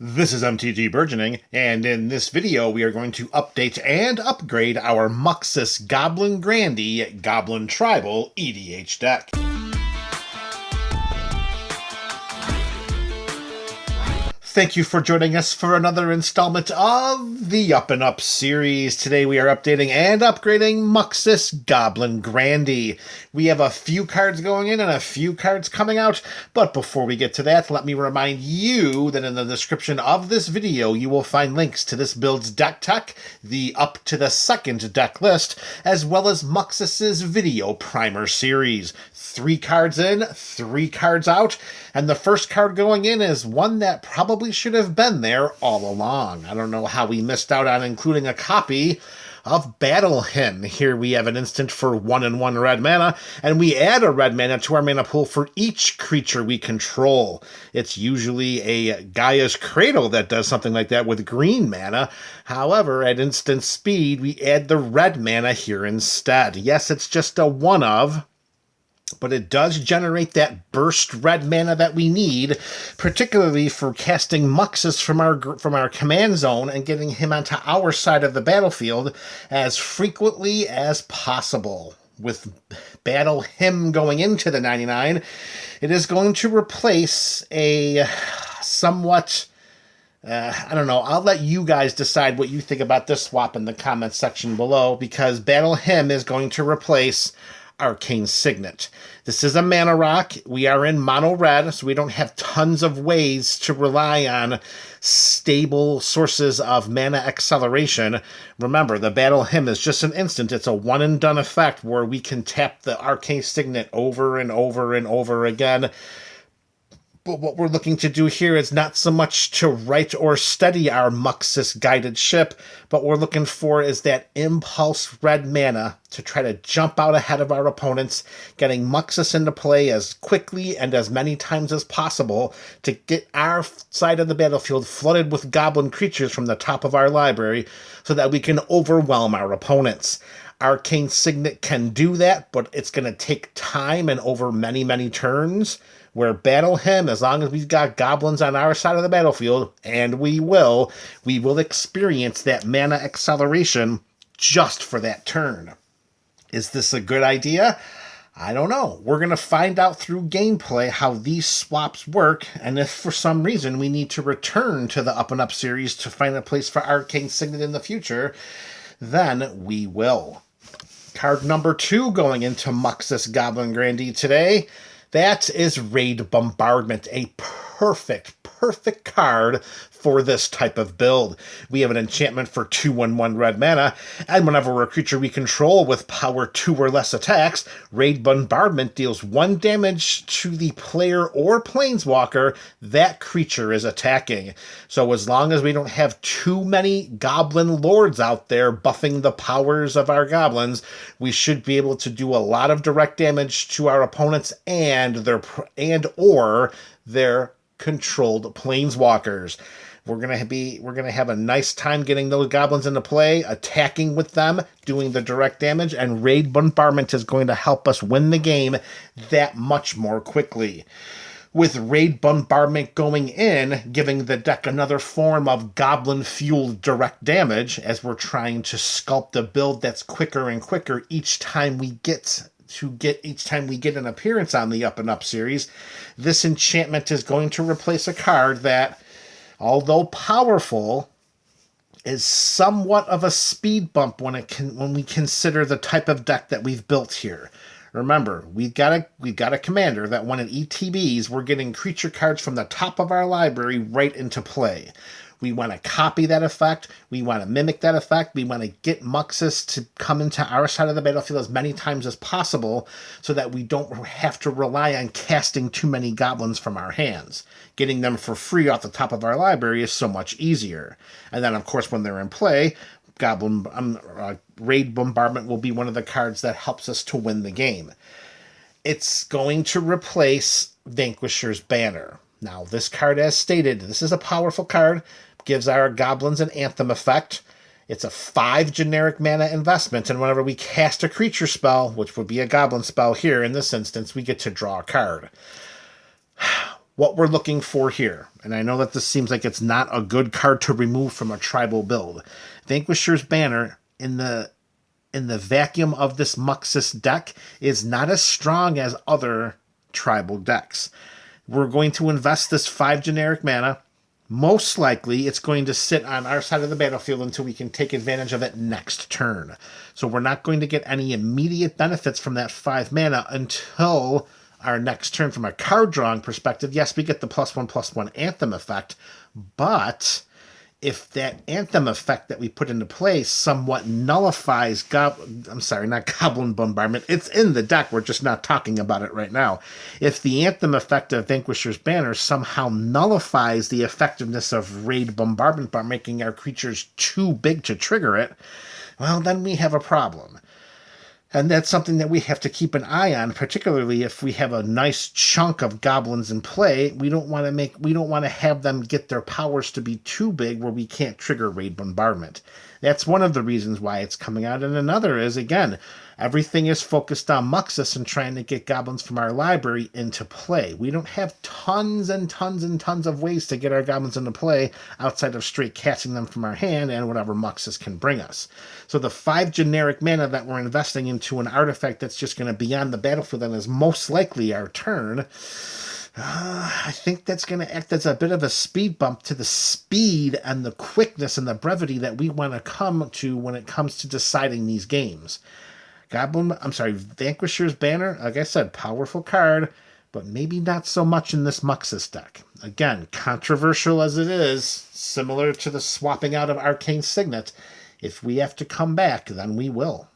This is MTG Burgeoning, and in this video we are going to update and upgrade our Muxus Goblin Grandee Goblin Tribal EDH deck. Thank you for joining us for another installment of the Up and Up series. Today we are updating and upgrading Muxus Goblin Grandee. We have a few cards going in and a few cards coming out, but before we get to that, let me remind you that in the description of this video you will find links to this build's deck tech, the up to the second deck list, as well as Muxus's video primer series. 3 cards in, 3 cards out, and the first card going in is one that probably should have been there all along. I don't know how we missed out on including a copy of Battle Hymn. Here we have an instant for 1 and 1 red mana, and we add a red mana to our mana pool for each creature we control. It's usually a Gaia's Cradle that does something like that with green mana. However, at instant speed, we add the red mana here instead. Yes, it's just a one of, but it does generate that burst red mana that we need, particularly for casting Muxus from our command zone and getting him onto our side of the battlefield as frequently as possible. With Battle Hymn going into the 99, it is going to replace a somewhat... I don't know. I'll let you guys decide what you think about this swap in the comments section below, because Battle Hymn is going to replace Arcane Signet. This is a mana rock. We are in mono red, so we don't have tons of ways to rely on stable sources of mana acceleration. Remember, the Battle Hymn is just an instant. It's a one and done effect where we can tap the Arcane Signet over and over and over again. But what we're looking to do here is not so much to right or steady our Muxus guided ship, but what we're looking for is that impulse red mana to try to jump out ahead of our opponents, getting Muxus into play as quickly and as many times as possible to get our side of the battlefield flooded with goblin creatures from the top of our library so that we can overwhelm our opponents. Arcane Signet can do that, but it's going to take time and over many, many turns. Where Battle Hymn, as long as we've got goblins on our side of the battlefield, and we will experience that mana acceleration just for that turn. Is this a good idea? I don't know. We're going to find out through gameplay how these swaps work, and if for some reason we need to return to the Up and Up series to find a place for Arcane Signet in the future, then we will. Card number 2 going into Muxus Goblin Grandee today. That is Raid Bombardment, a perfect card for this type of build. We have an enchantment for 2/1/1 red mana, and whenever a creature we control with power 2 or less attacks, Raid Bombardment deals 1 damage to the player or planeswalker that creature is attacking. So as long as we don't have too many goblin lords out there buffing the powers of our goblins, we should be able to do a lot of direct damage to our opponents and their controlled planeswalkers. We're gonna have a nice time getting those goblins into play, attacking with them, doing the direct damage, and Raid Bombardment is going to help us win the game that much more quickly. With Raid Bombardment going in, giving the deck another form of goblin-fueled direct damage, as we're trying to sculpt a build that's quicker and quicker each time we get an appearance on the Up and Up series. This enchantment is going to replace a card that, although powerful, is somewhat of a speed bump when we consider the type of deck that we've built here. Remember, we've got a commander that when it ETBs, we're getting creature cards from the top of our library right into play. We want to copy that effect. We want to mimic that effect. We want to get Muxus to come into our side of the battlefield as many times as possible so that we don't have to rely on casting too many goblins from our hands. Getting them for free off the top of our library is so much easier. And then, of course, when they're in play, Raid Bombardment will be one of the cards that helps us to win the game. It's going to replace Vanquisher's Banner. Now, this card, as stated, this is a powerful card. Gives our goblins an Anthem effect. It's a 5 generic mana investment, and whenever we cast a creature spell, which would be a goblin spell here in this instance, we get to draw a card. what we're looking for here, and I know that this seems like it's not a good card to remove from a tribal build. Vanquisher's Banner in the vacuum of this Muxus deck is not as strong as other tribal decks. We're going to invest this 5 generic mana. Most likely, it's going to sit on our side of the battlefield until we can take advantage of it next turn. So we're not going to get any immediate benefits from that 5 mana until our next turn from a card drawing perspective. Yes, we get the +1/+1 Anthem effect, but if that Anthem effect that we put into play somewhat nullifies not Goblin Bombardment. It's in the deck. We're just not talking about it right now. If the Anthem effect of Vanquisher's Banner somehow nullifies the effectiveness of Raid Bombardment by making our creatures too big to trigger it, well, then we have a problem. And that's something that we have to keep an eye on, particularly if we have a nice chunk of goblins in play. We don't want to have them get their powers to be too big where we can't trigger Raid Bombardment. That's one of the reasons why it's coming out. And another is, again, everything is focused on Muxus and trying to get goblins from our library into play. We don't have tons and tons and tons of ways to get our goblins into play outside of straight casting them from our hand and whatever Muxus can bring us. So the 5 generic mana that we're investing into an artifact that's just going to be on the battlefield and is most likely our turn, I think that's going to act as a bit of a speed bump to the speed and the quickness and the brevity that we want to come to when it comes to deciding these games. Vanquisher's Banner, like I said, powerful card, but maybe not so much in this Muxus deck. Again, controversial as it is, similar to the swapping out of Arcane Signet, if we have to come back, then we will.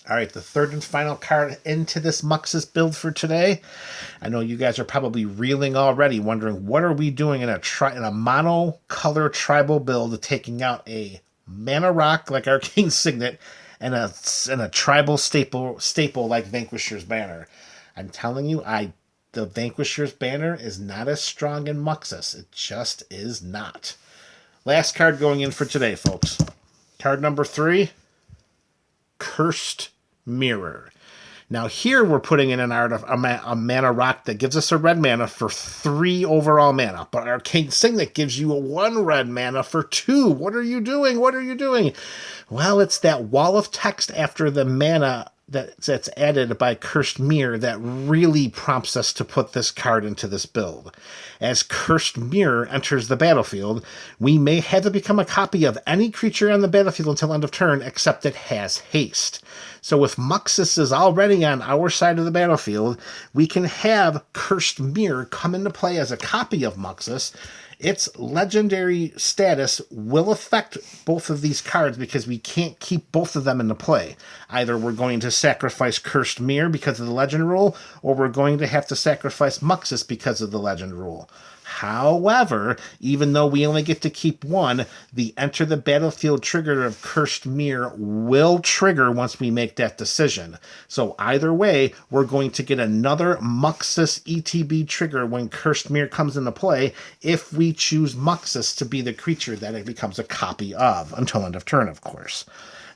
All right, the third and final card into this Muxus build for today. I know you guys are probably reeling already, wondering what are we doing in a mono-color tribal build, taking out a mana rock like Arcane Signet and a tribal staple like Vanquisher's Banner. I'm telling you, the Vanquisher's Banner is not as strong in Muxus. It just is not. Last card going in for today, folks. Card number 3, Cursed Mirror. Now here we're putting in a mana rock that gives us a red mana for 3 overall mana, but Arcane Signet gives you a 1 red mana for 2. What are you doing? What are you doing? Well, it's that wall of text after the mana that's added by Cursed Mirror that really prompts us to put this card into this build. As Cursed Mirror enters the battlefield, we may have to become a copy of any creature on the battlefield until end of turn, except it has haste. So if Muxus is already on our side of the battlefield, we can have Cursed Mirror come into play as a copy of Muxus. Its legendary status will affect both of these cards because we can't keep both of them into play. Either we're going to sacrifice Cursed Mirror because of the legend rule, or we're going to have to sacrifice Muxus because of the legend rule. However, even though we only get to keep 1, the enter the battlefield trigger of Cursed Mirror will trigger once we make that decision. So either way, we're going to get another Muxus ETB trigger when Cursed Mirror comes into play if we choose Muxus to be the creature that it becomes a copy of, until end of turn, of course.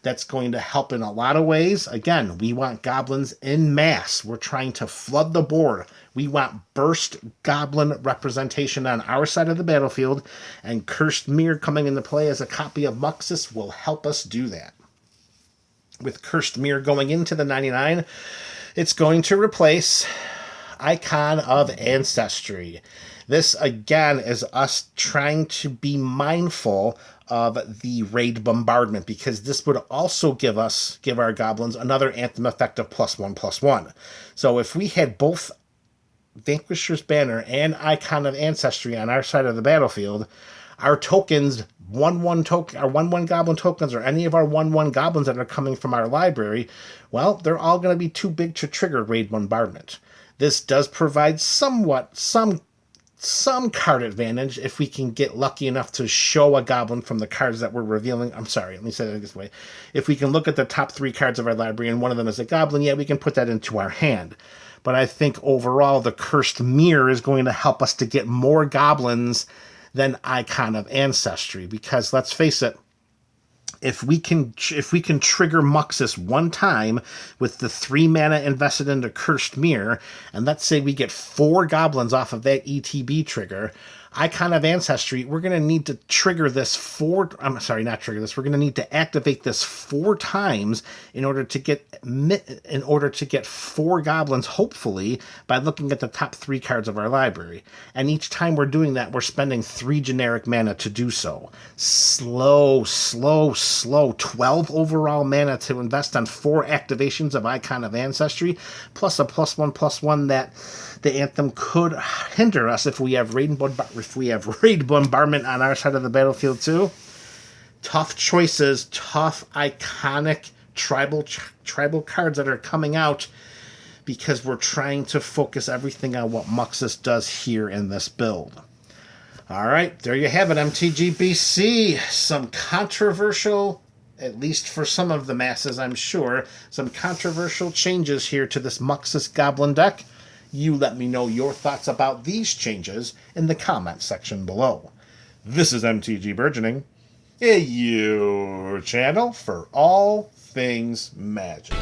That's going to help in a lot of ways. Again, we want goblins in mass. We're trying to flood the board. We want burst goblin representation on our side of the battlefield, and Cursed Mirror coming into play as a copy of Muxus will help us do that. With Cursed Mirror going into the 99, it's going to replace Icon of Ancestry. This, again, is us trying to be mindful of the Raid Bombardment, because this would also give our goblins another Anthem effect of +1/+1. So if we had both Vanquisher's Banner and Icon of Ancestry on our side of the battlefield, our tokens, 1/1 token, our 1/1 goblin tokens, or any of our 1/1 goblins that are coming from our library, well, they're all going to be too big to trigger Raid Bombardment. This does provide some card advantage if we can get lucky enough to show a goblin from the cards that we're revealing. Let me say it this way. If we can look at the top 3 cards of our library and one of them is a goblin, yeah, we can put that into our hand. But I think overall the Cursed Mirror is going to help us to get more goblins than Icon of Ancestry, because let's face it, If we can trigger Muxus one time with the 3 mana invested into Cursed Mirror, and let's say we get 4 goblins off of that ETB trigger, Icon of Ancestry, we're going to need to trigger this we're going to need to activate this 4 times in order to get 4 goblins, hopefully, by looking at the top 3 cards of our library. And each time we're doing that, we're spending 3 generic mana to do so. Slow. 12 overall mana to invest on 4 activations of Icon of Ancestry, plus a +1/+1 that the Anthem could hinder us if we have Raid Bombardment on our side of the battlefield too. Tough choices, tough iconic tribal cards that are coming out because we're trying to focus everything on what Muxus does here in this build. All right, there you have it, MTGBC. Some controversial, at least for some of the masses, I'm sure, some controversial changes here to this Muxus Goblin deck. You let me know your thoughts about these changes in the comment section below. This is MTG Burgeoning, your channel for all things Magic.